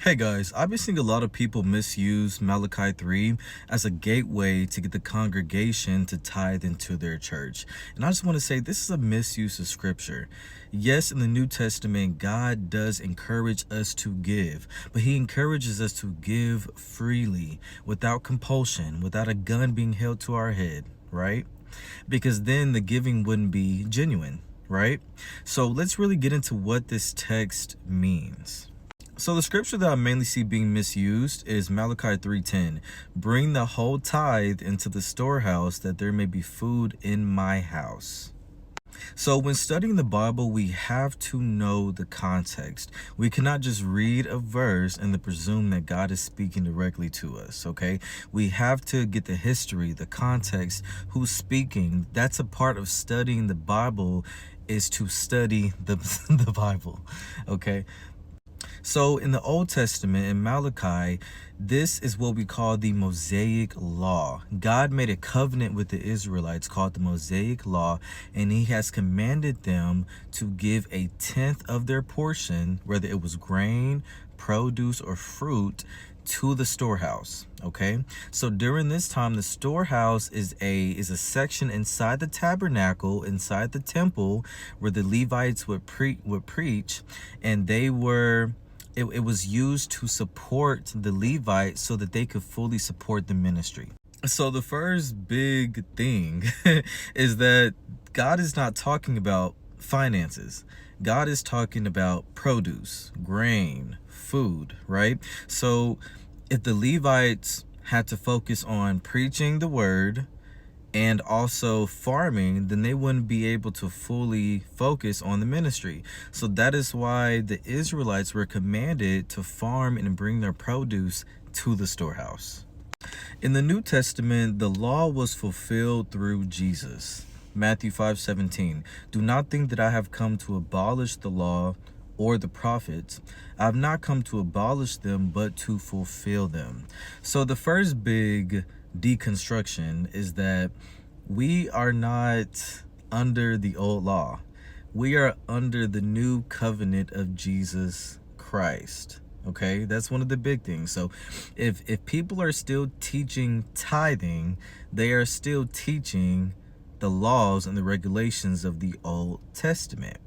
Hey guys, I've been seeing a lot of people misuse Malachi 3 as a gateway to get the congregation to tithe into their church. And I just want to say this is a misuse of scripture. Yes, in the New Testament, God does encourage us to give, but he encourages us to give freely, without compulsion, without a gun being held to our head, right? Because then the giving wouldn't be genuine, right? So let's really get into what this text means. So the scripture that I mainly see being misused is Malachi 3:10. Bring the whole tithe into the storehouse, that there may be food in my house. So when studying the Bible, we have to know the context. We cannot just read a verse and then presume that God is speaking directly to us, okay? We have to get the history, the context, who's speaking. That's a part of studying the Bible, is to study the Bible, okay? So in the Old Testament, in Malachi, this is what we call the Mosaic Law. God made a covenant with the Israelites called the Mosaic Law, and he has commanded them to give a tenth of their portion, whether it was grain, produce, or fruit, to the storehouse. Okay, so during this time, the storehouse is a section inside the tabernacle, inside the temple, where the Levites would preach, and they were it was used to support the Levites so that they could fully support the ministry. So the first big thing is that God is not talking about finances. God is talking about produce, grain, food, right? So if the Levites had to focus on preaching the word and also farming, then they wouldn't be able to fully focus on the ministry. So that is why the Israelites were commanded to farm and bring their produce to the storehouse. In the New Testament, the law was fulfilled through Jesus. Matthew 5:17. Do not think that I have come to abolish the law or the prophets. I have not come to abolish them, but to fulfill them. So the first big deconstruction is that we are not under the old law. We are under the new covenant of Jesus Christ. Okay, that's one of the big things. So if people are still teaching tithing, they are still teaching the laws and the regulations of the Old Testament.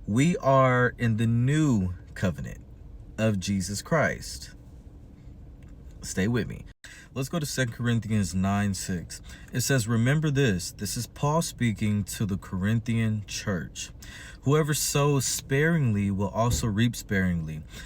We are in the new covenant of Jesus Christ. Stay with me. Let's go to 2 Corinthians 9:6. It says, remember this. This is Paul speaking to the Corinthian church. Whoever sows sparingly will also reap sparingly.